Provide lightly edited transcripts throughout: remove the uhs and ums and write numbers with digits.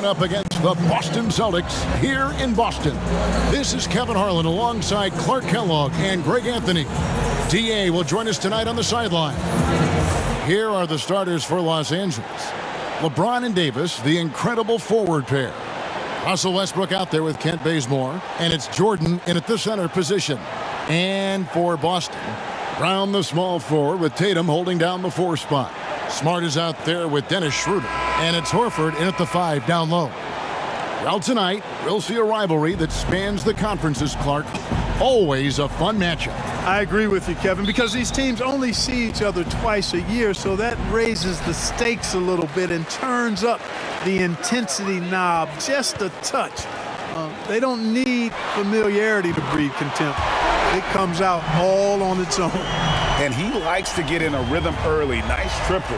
going up against the Boston Celtics here in Boston. This is Kevin Harlan alongside Clark Kellogg and Greg Anthony. DA will join us tonight on the sideline. Here are the starters for Los Angeles. LeBron and Davis, the incredible forward pair. Russell Westbrook out there with Kent Bazemore, and it's Jordan in at the center position. And for Boston, Brown the small forward with Tatum holding down the 4 spot. Smart is out there with Dennis Schroeder, and it's Horford in at the 5 down low. Well, tonight, we'll see a rivalry that spans the conferences, Clark. Always a fun matchup. I agree with you, Kevin, because these teams only see each other twice a year, so that raises the stakes a little bit and turns up the intensity knob just a touch. They don't need familiarity to breed contempt. It comes out all on its own. And he likes to get in a rhythm early. Nice triple.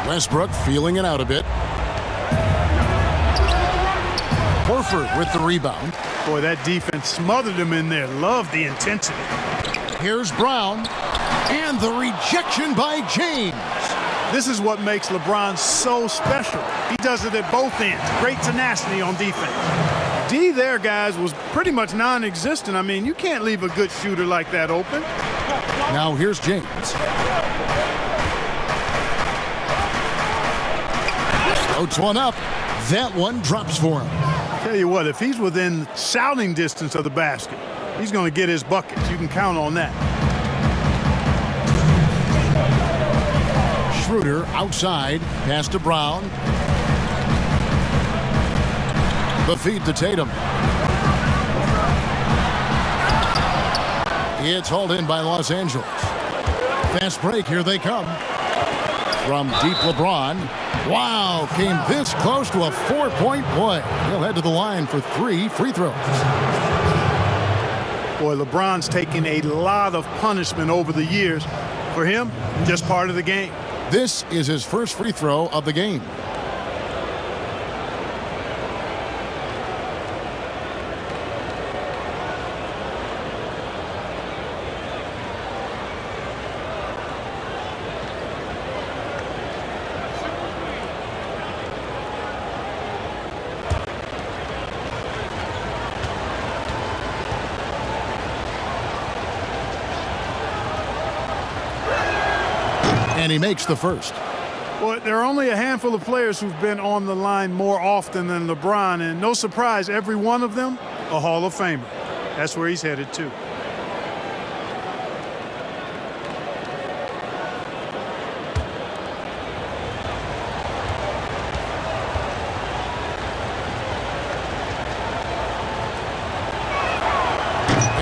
Westbrook feeling it out a bit. Horford with the rebound. Boy, that defense smothered him in there. Love the intensity. Here's Brown. And the rejection by James. This is what makes LeBron so special. He does it at both ends. Great tenacity on defense. D there, guys, was pretty much non-existent. I mean, you can't leave a good shooter like that open. Now here's James. Floats one up. That one drops for him. Tell you what, if he's within shouting distance of the basket, he's going to get his buckets. You can count on that. Schroeder outside. Pass to Brown. The feed to Tatum. It's hauled in by Los Angeles. Fast break, here they come. From deep LeBron. Wow, came this close to a 4-point play. He'll head to the line for 3 free throws. Boy, LeBron's taken a lot of punishment over the years. For him, just part of the game. This is his first free throw of the game. And he makes the first. Well, there are only a handful of players who've been on the line more often than LeBron, and no surprise, every one of them a Hall of Famer. That's where he's headed to.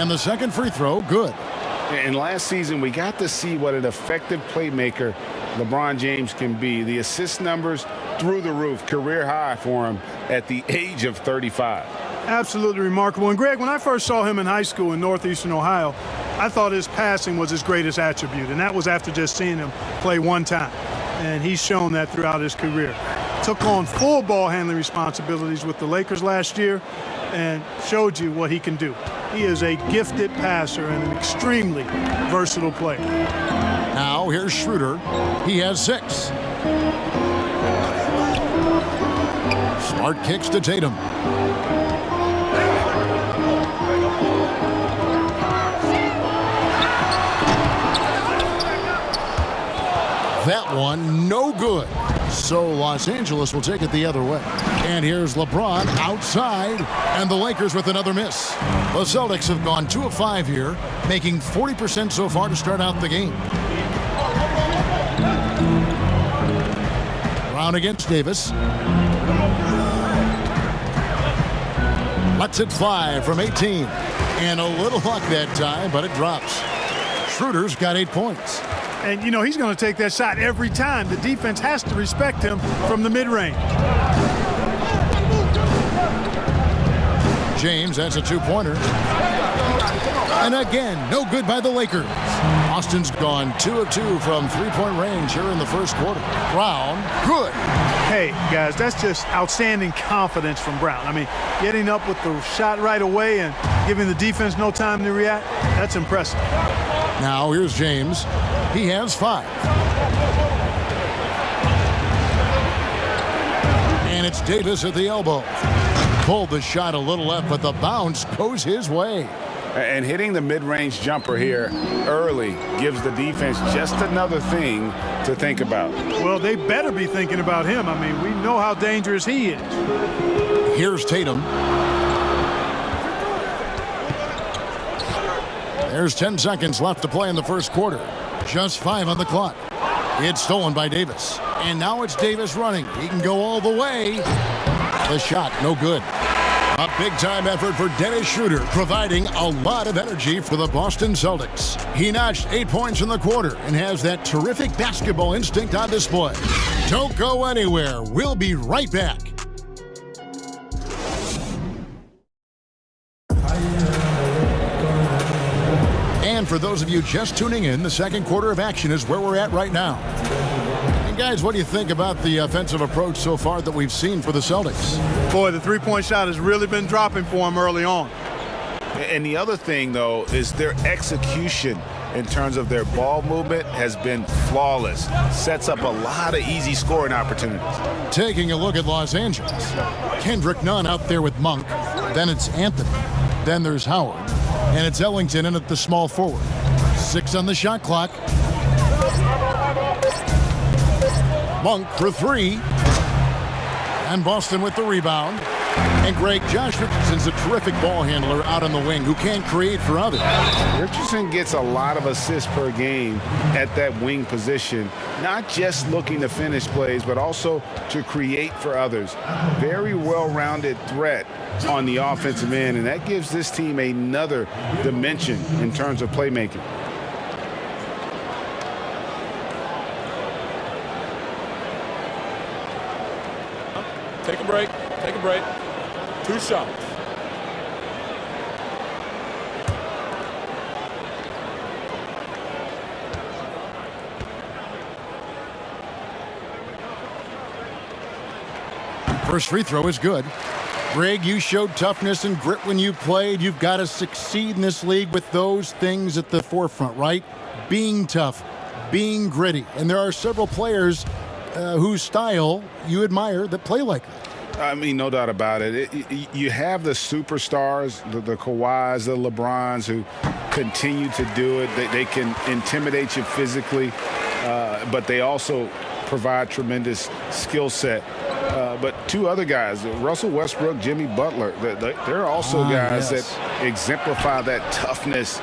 And the second free throw, good. And last season, we got to see what an effective playmaker LeBron James can be. The assist numbers through the roof, career high for him at the age of 35. Absolutely remarkable. And Greg, when I first saw him in high school in Northeastern Ohio, I thought his passing was his greatest attribute, and that was after just seeing him play one time. And he's shown that throughout his career. Took on full ball handling responsibilities with the Lakers last year and showed you what he can do. He is a gifted passer and an extremely versatile player. Now here's Schroeder. He has 6. Smart kicks to Tatum. That one no good. So Los Angeles will take it the other way. And here's LeBron outside, and the Lakers with another miss. The Celtics have gone 2 of 5 here, making 40% so far to start out the game. Brown against Davis. Lets it fly from 18. And a little luck that time, but it drops. Schroeder's got 8 points. And, you know, he's going to take that shot every time. The defense has to respect him from the mid-range. James, that's a 2-pointer. And again, no good by the Lakers. Austin's gone 2 of 2 from 3-point range here in the first quarter. Brown, good. Hey, guys, that's just outstanding confidence from Brown. I mean, getting up with the shot right away and giving the defense no time to react, that's impressive. Now here's James. He has 5. It's Davis at the elbow. Pulled the shot a little left, but the bounce goes his way. And hitting the mid-range jumper here early gives the defense just another thing to think about. Well, they better be thinking about him. I mean, we know how dangerous he is. Here's Tatum. There's 10 seconds left to play in the first quarter. Just 5 on the clock. It's stolen by Davis. And now it's Davis running. He can go all the way. The shot, no good. A big-time effort for Dennis Schroeder, providing a lot of energy for the Boston Celtics. He notched 8 points in the quarter and has that terrific basketball instinct on display. Don't go anywhere. We'll be right back. And for those of you just tuning in, the second quarter of action is where we're at right now. And guys, what do you think about the offensive approach so far that we've seen for the Celtics? Boy, the three-point shot has really been dropping for him early on. And the other thing, though, is their execution in terms of their ball movement has been flawless. Sets up a lot of easy scoring opportunities. Taking a look at Los Angeles. Kendrick Nunn out there with Monk. Then it's Anthony. Then there's Howard. And it's Ellington in at the small forward. 6 on the shot clock. Monk for 3. And Boston with the rebound. And Greg, Josh Richardson's a terrific ball handler out on the wing who can create for others. Richardson gets a lot of assists per game at that wing position, not just looking to finish plays, but also to create for others. Very well-rounded threat on the offensive end, and that gives this team another dimension in terms of playmaking. Take a break. Take a break. 2 shots. First free throw is good. Greg, you showed toughness and grit when you played. You've got to succeed in this league with those things at the forefront, right? Being tough, being gritty. And there are several players whose style you admire that play like that. I mean, no doubt about it. You have the superstars, the Kawhis, the LeBrons, who continue to do it. They can intimidate you physically, but they also provide tremendous skill set. But 2 other guys, Russell Westbrook, Jimmy Butler, they're also guys that exemplify that toughness.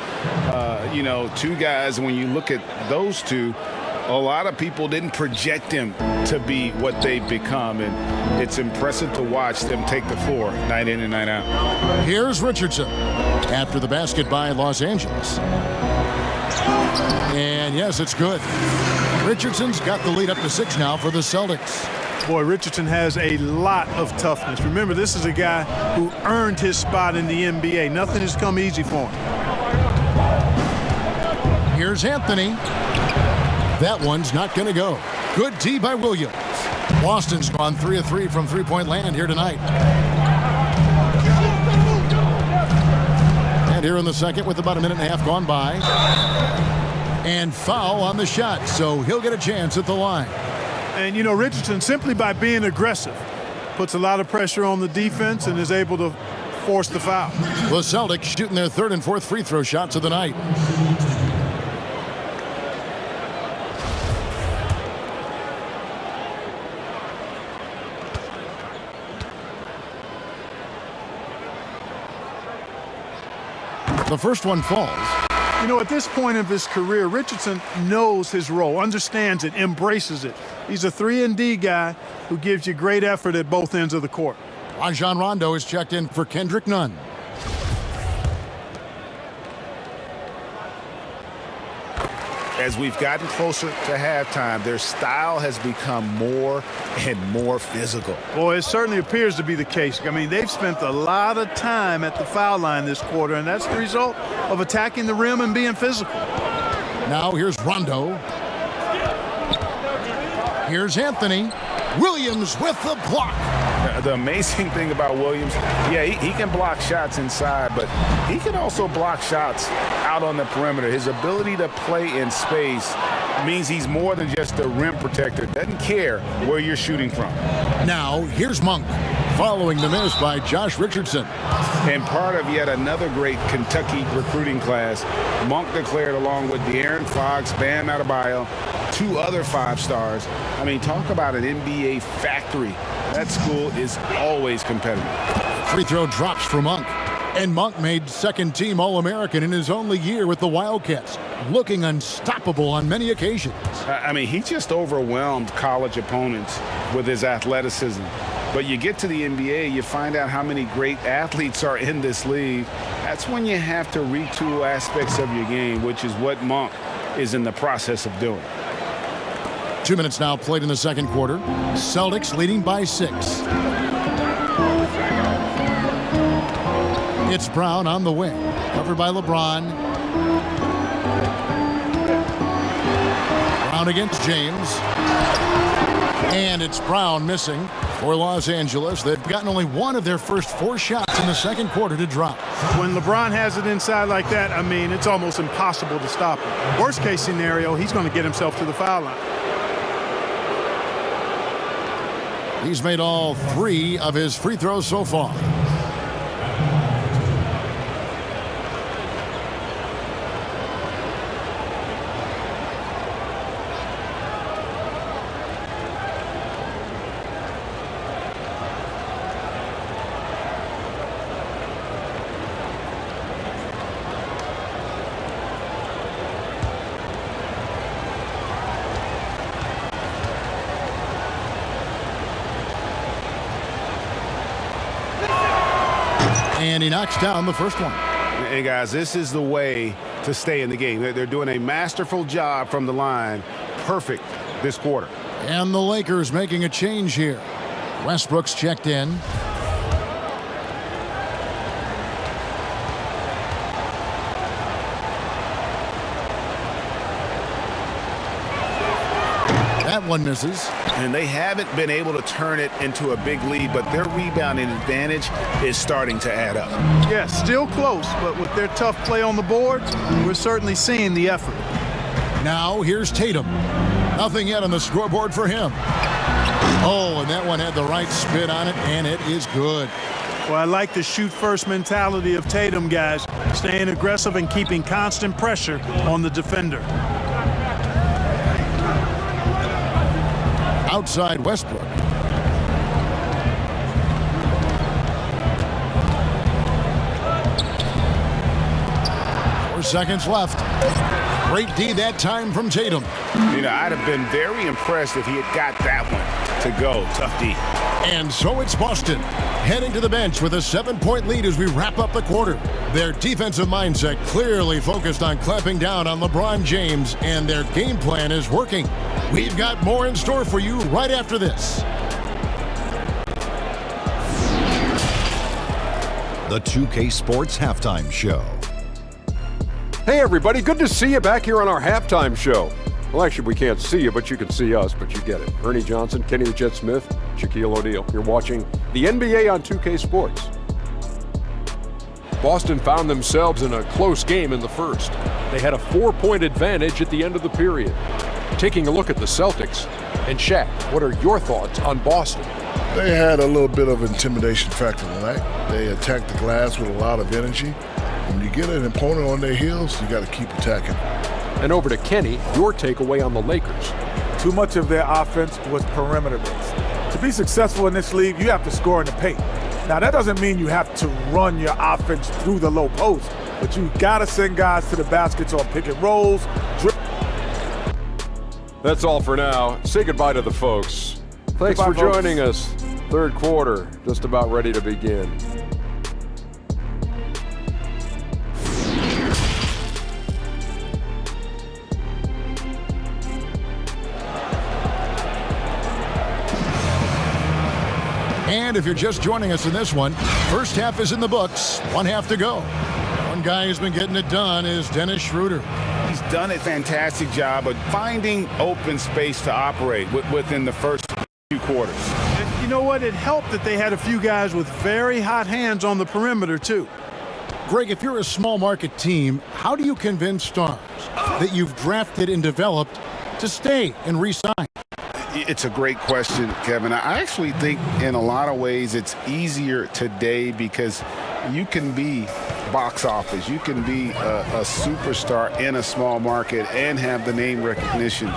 2 guys, when you look at those 2, a lot of people didn't project them to be what they've become, and it's impressive to watch them take the floor night in and night out. Here's Richardson after the basket by Los Angeles. And yes, it's good. Richardson's got the lead up to 6 now for the Celtics. Boy, Richardson has a lot of toughness. Remember, this is a guy who earned his spot in the NBA. Nothing has come easy for him. Here's Anthony. That one's not going to go. Good D by Williams. Boston's gone 3 of 3 from three-point land here tonight. And here in the second with about a minute and a half gone by. And foul on the shot, so he'll get a chance at the line. And, you know, Richardson, simply by being aggressive, puts a lot of pressure on the defense and is able to force the foul. The Celtics shooting their 3rd and 4th free throw shots of the night. The first one falls. You know, at this point of his career, Richardson knows his role, understands it, embraces it. He's a 3-and-D guy who gives you great effort at both ends of the court. Rajon Rondo is checked in for Kendrick Nunn. As we've gotten closer to halftime, their style has become more and more physical. Boy, it certainly appears to be the case. I mean, they've spent a lot of time at the foul line this quarter, and that's the result of attacking the rim and being physical. Now here's Rondo. Here's Anthony. Williams with the block. The amazing thing about Williams, yeah, he can block shots inside, but he can also block shots out on the perimeter. His ability to play in space means he's more than just a rim protector. Doesn't care where you're shooting from. Now, here's Monk, following the miss by Josh Richardson. And part of yet another great Kentucky recruiting class, Monk declared along with De'Aaron Fox, Bam Adebayo, 2 other 5-stars. I mean, talk about an NBA factory. That school is always competitive. Free throw drops for Monk. And Monk made second-team All-American in his only year with the Wildcats, looking unstoppable on many occasions. I mean, he just overwhelmed college opponents with his athleticism. But you get to the NBA, you find out how many great athletes are in this league. That's when you have to retool aspects of your game, which is what Monk is in the process of doing. 2 minutes now played in the second quarter. Celtics leading by 6. It's Brown on the wing, covered by LeBron. Brown against James. And it's Brown missing for Los Angeles. They've gotten only one of their first 4 shots in the second quarter to drop. When LeBron has it inside like that, I mean, it's almost impossible to stop him. Worst case scenario, he's going to get himself to the foul line. He's made all 3 of his free throws so far. And he knocks down the first one. Hey, guys, this is the way to stay in the game. They're doing a masterful job from the line. Perfect this quarter. And the Lakers making a change here. Westbrook's checked in. That one misses. And they haven't been able to turn it into a big lead, but their rebounding advantage is starting to add up. Yeah, still close, but with their tough play on the boards, we're certainly seeing the effort. Now here's Tatum. Nothing yet on the scoreboard for him. Oh, and that one had the right spin on it, and it is good. Well, I like the shoot-first mentality of Tatum, guys, staying aggressive and keeping constant pressure on the defender. Outside Westbrook. 4 seconds left. Great D that time from Tatum. You know, I'd have been very impressed if he had got that one to go. Tough D. And so it's Boston, heading to the bench with a 7-point lead as we wrap up the quarter. Their defensive mindset clearly focused on clamping down on LeBron James, and their game plan is working. We've got more in store for you right after this. The 2K Sports Halftime Show. Hey everybody, good to see you back here on our halftime show. Well, actually, we can't see you, but you can see us, but you get it. Ernie Johnson, Kenny the Jet Smith, Shaquille O'Neal. You're watching the NBA on 2K Sports. Boston found themselves in a close game in the first. They had a 4-point advantage at the end of the period. Taking a look at the Celtics, and Shaq, what are your thoughts on Boston? They had a little bit of intimidation factor tonight. They attacked the glass with a lot of energy. When you get an opponent on their heels, you got to keep attacking. And over to Kenny, your takeaway on the Lakers. Too much of their offense was perimeter-based. To be successful in this league, you have to score in the paint. Now, that doesn't mean you have to run your offense through the low post, but you got to send guys to the baskets on pick and rolls. That's all for now. Say goodbye to the folks. Thanks for joining us. Third quarter, just about ready to begin. And if you're just joining us in this one, first half is in the books, 1 half to go. One guy who's been getting it done is Dennis Schroeder. He's done a fantastic job of finding open space to operate within the first few quarters. You know what? It helped that they had a few guys with very hot hands on the perimeter, too. Greg, if you're a small market team, how do you convince stars that you've drafted and developed to stay and re-sign? It's a great question, Kevin. I actually think in a lot of ways it's easier today because you can be box office. You can be a superstar in a small market and have the name recognition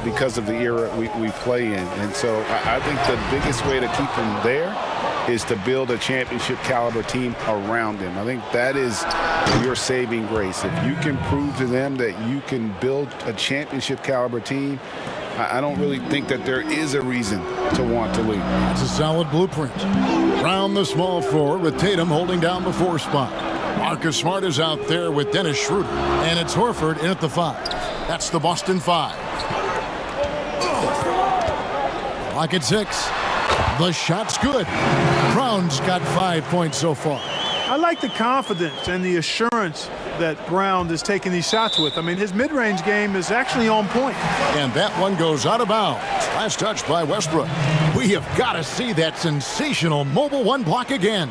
because of the era we play in. And so I think the biggest way to keep them there is to build a championship caliber team around them. I think that is your saving grace. If you can prove to them that you can build a championship caliber team, I don't really think that there is a reason to want to leave. That's a solid blueprint. Round the small forward with Tatum holding down the 4 spot. Marcus Smart is out there with Dennis Schroeder. And it's Horford in at the 5. That's the Boston 5. Clock at 6. The shot's good. Brown's got 5 points so far. I like the confidence and the assurance that Brown is taking these shots with. I mean, his mid-range game is actually on point. And that one goes out of bounds. Last touch by Westbrook. We have got to see that sensational mobile 1 block again.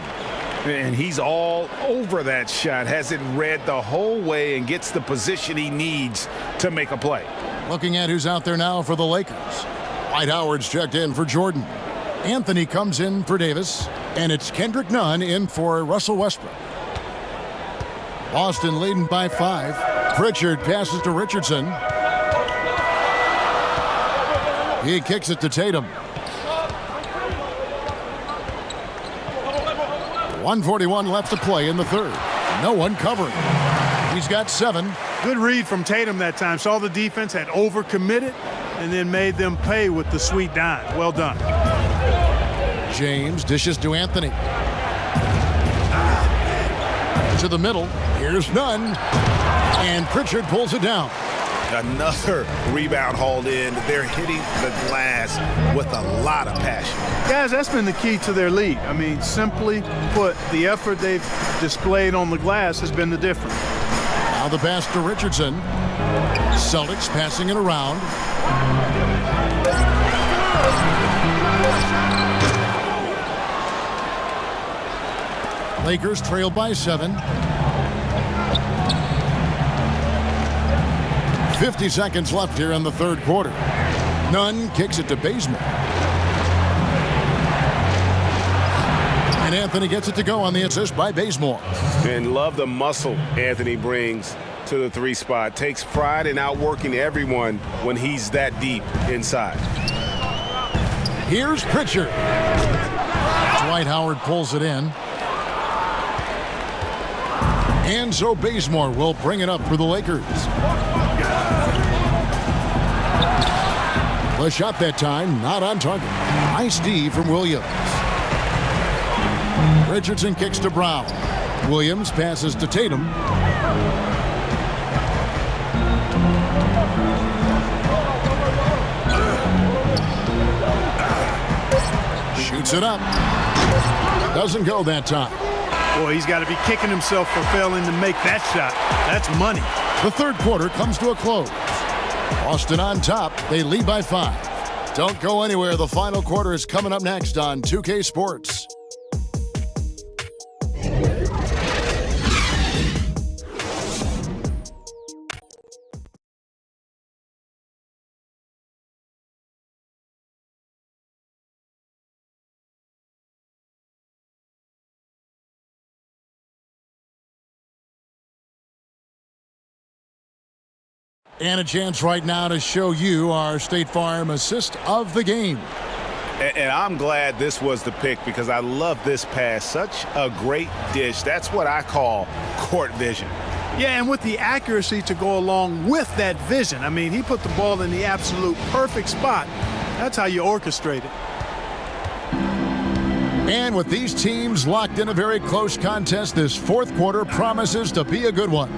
And he's all over that shot. Has it read the whole way and gets the position he needs to make a play. Looking at who's out there now for the Lakers. Dwight Howard's checked in for Jordan. Anthony comes in for Davis. And it's Kendrick Nunn in for Russell Westbrook. Boston leading by 5. Pritchard passes to Richardson. He kicks it to Tatum. 1:41 left to play in the third. No one covering. He's got 7. Good read from Tatum that time. Saw the defense, had overcommitted, and then made them pay with the sweet dime. Well done. James dishes to Anthony. To the middle. Here's Nunn. And Pritchard pulls it down. Another rebound hauled in. They're hitting the glass with a lot of passion. Guys, that's been the key to their lead. I mean, simply put, the effort they've displayed on the glass has been the difference. Now the pass to Richardson. Celtics passing it around. Lakers trailed by 7. 50 seconds left here in the third quarter. Nunn kicks it to Bazemore. And Anthony gets it to go on the assist by Bazemore. And love the muscle Anthony brings to the 3 spot. Takes pride in outworking everyone when he's that deep inside. Here's Pritchard. Dwight Howard pulls it in. And so Bazemore will bring it up for the Lakers. The shot that time, not on target. Nice D from Williams. Richardson kicks to Brown. Williams passes to Tatum. Shoots it up. Doesn't go that time. Boy, he's got to be kicking himself for failing to make that shot. That's money. The third quarter comes to a close. Boston on top. They lead by 5. Don't go anywhere. The final quarter is coming up next on 2K Sports. And a chance right now to show you our State Farm assist of the game. And I'm glad this was the pick because I love this pass. Such a great dish. That's what I call court vision. Yeah, and with the accuracy to go along with that vision. I mean, he put the ball in the absolute perfect spot. That's how you orchestrate it. And with these teams locked in a very close contest, this fourth quarter promises to be a good one.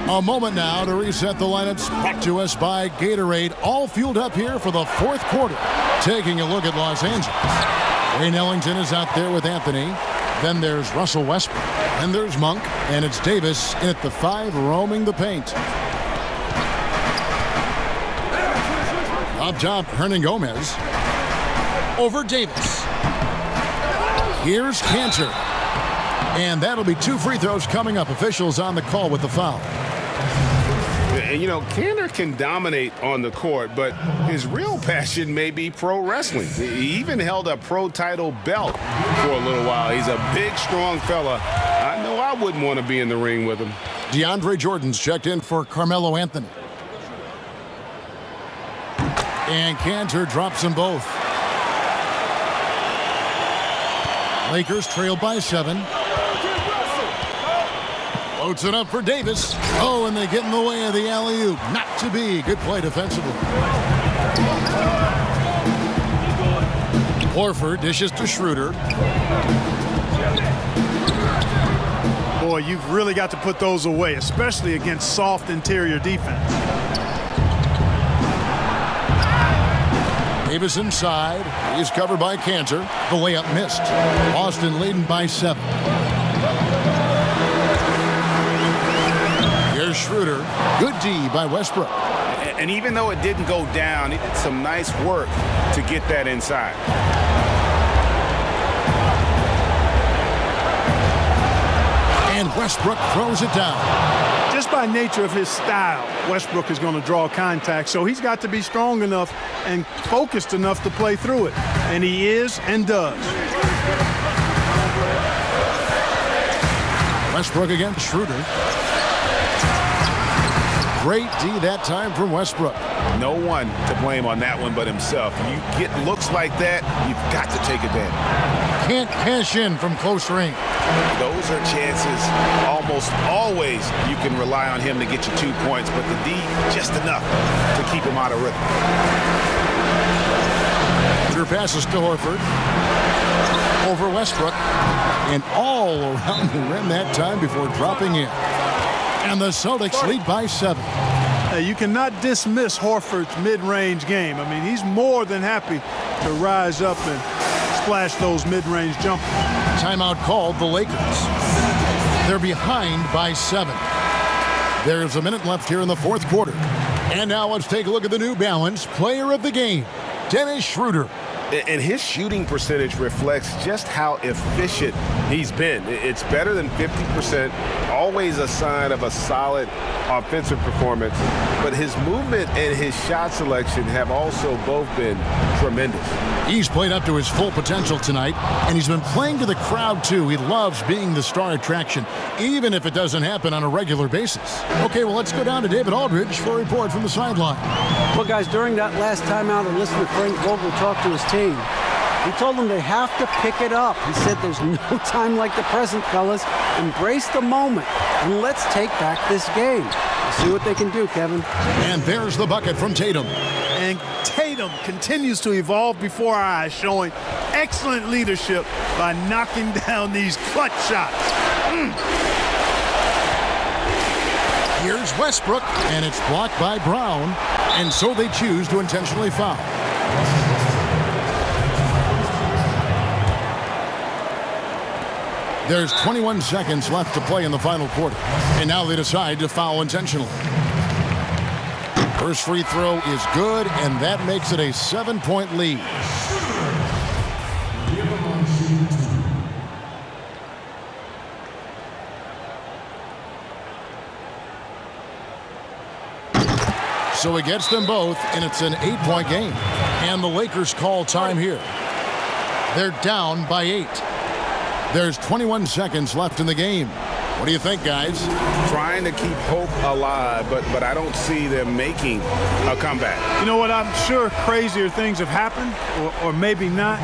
A moment now to reset the lineups, brought to us by Gatorade, all fueled up here for the fourth quarter. Taking a look at Los Angeles. Wayne Ellington is out there with Anthony. Then there's Russell Westbrook. Then there's Monk. And it's Davis in at the 5, roaming the paint. Up top, Hernan Gomez. Over Davis. Here's Cantor. And that'll be 2 free throws coming up. Officials on the call with the foul. And, you know, Kanter can dominate on the court, but his real passion may be pro wrestling. He even held a pro title belt for a little while. He's a big, strong fella. I know I wouldn't want to be in the ring with him. DeAndre Jordan's checked in for Carmelo Anthony. And Kanter drops them both. Lakers trail by 7. Floats it up for Davis. Oh, and they get in the way of the alley-oop. Not to be. Good play defensively. Horford dishes to Schroeder. Boy, you've really got to put those away, especially against soft interior defense. Davis inside. He's covered by Kanter. The layup missed. Boston leading by 7. Here's Schroeder. Good D by Westbrook. And even though it didn't go down, he did some nice work to get that inside. And Westbrook throws it down. Just by nature of his style, Westbrook is going to draw contact, so he's got to be strong enough and focused enough to play through it. And he is and does. Westbrook against Schroeder. Great D that time from Westbrook. No one to blame on that one but himself. You get looks like that, you've got to take advantage. Can't cash in from close range. Those are chances almost always you can rely on him to get you 2 points, but the D just enough to keep him out of rhythm. Your passes to Horford. Over Westbrook. And all around the rim that time before dropping in. And the Celtics lead by 7. You cannot dismiss Horford's mid-range game. I mean, he's more than happy to rise up and splash those mid-range jumpers. Timeout called the Lakers. They're behind by 7. There's a minute left here in the fourth quarter. And now let's take a look at the New Balance player of the game, Dennis Schroeder. And his shooting percentage reflects just how efficient he's been. It's better than 50%, always a sign of a solid offensive performance. But his movement and his shot selection have also both been tremendous. He's played up to his full potential tonight, and he's been playing to the crowd, too. He loves being the star attraction, even if it doesn't happen on a regular basis. Okay, well, let's go down to David Aldridge for a report from the sideline. Well, guys, during that last timeout, I listened to Frank Vogel talk to his team. He told them they have to pick it up. He said there's no time like the present, fellas. Embrace the moment, and let's take back this game. We'll see what they can do, Kevin. And there's the bucket from Tatum. And Tatum continues to evolve before our eyes, showing excellent leadership by knocking down these clutch shots. Here's Westbrook, and it's blocked by Brown, and so they choose to intentionally foul. There's 21 seconds left to play in the final quarter, and now they decide to foul intentionally. First free throw is good, and that makes it a 7-point lead. So it gets them both, and it's an 8-point game. And the Lakers call time here. They're down by 8. There's 21 seconds left in the game. What do you think, guys? Trying to keep hope alive, but I don't see them making a comeback. You know what? I'm sure crazier things have happened, or maybe not.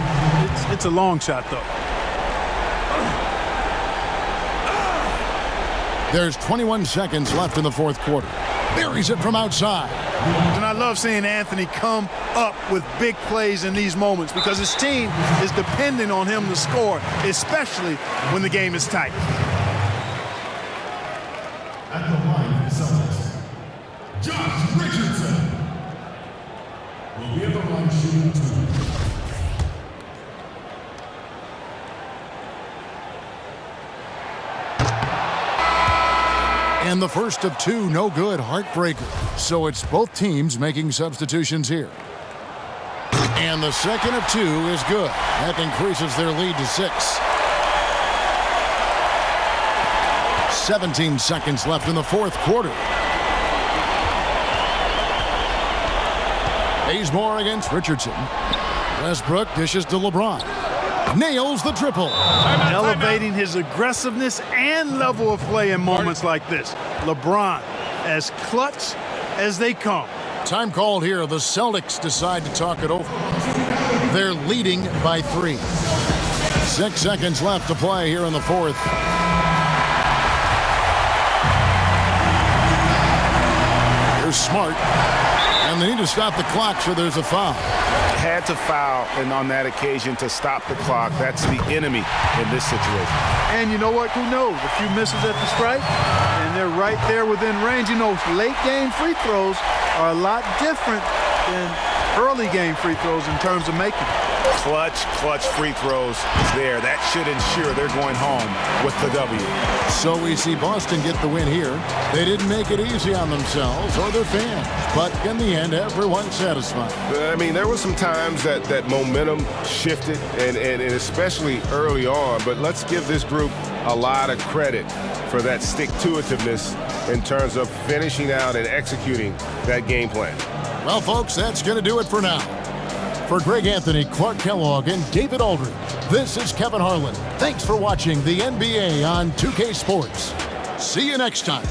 It's a long shot, though. There's 21 seconds left in the fourth quarter. Buries it from outside. And I love seeing Anthony come up with big plays in these moments because his team is depending on him to score, especially when the game is tight. At the line for the Celtics, Josh Richardson will be at the line shooting 2. And the first of 2, no good, heartbreaker. So it's both teams making substitutions here. And the second of 2 is good. That increases their lead to 6. 17 seconds left in the fourth quarter. Bazemore against Richardson. Westbrook dishes to LeBron. Nails the triple. Elevating his aggressiveness and level of play in moments like this. LeBron, as clutch as they come. Time called here. The Celtics decide to talk it over. They're leading by 3. 6 seconds left to play here in the fourth. Here's Smart. And they need to stop the clock, so there's a foul. Had to foul, and on that occasion to stop the clock. That's the enemy in this situation. And you know what? Who knows? A few misses at the stripe, and they're right there within range. You know, late game free throws are a lot different than early game free throws in terms of making. Clutch free throws is there. That should ensure they're going home with the W. So we see Boston get the win here. They didn't make it easy on themselves or their fans, but in the end, everyone's satisfied. I mean, there were some times that momentum shifted, and especially early on, but let's give this group a lot of credit for that stick-to-itiveness in terms of finishing out and executing that game plan. Well, folks, that's going to do it for now. For Greg Anthony, Clark Kellogg, and David Aldridge, this is Kevin Harlan. Thanks for watching the NBA on 2K Sports. See you next time.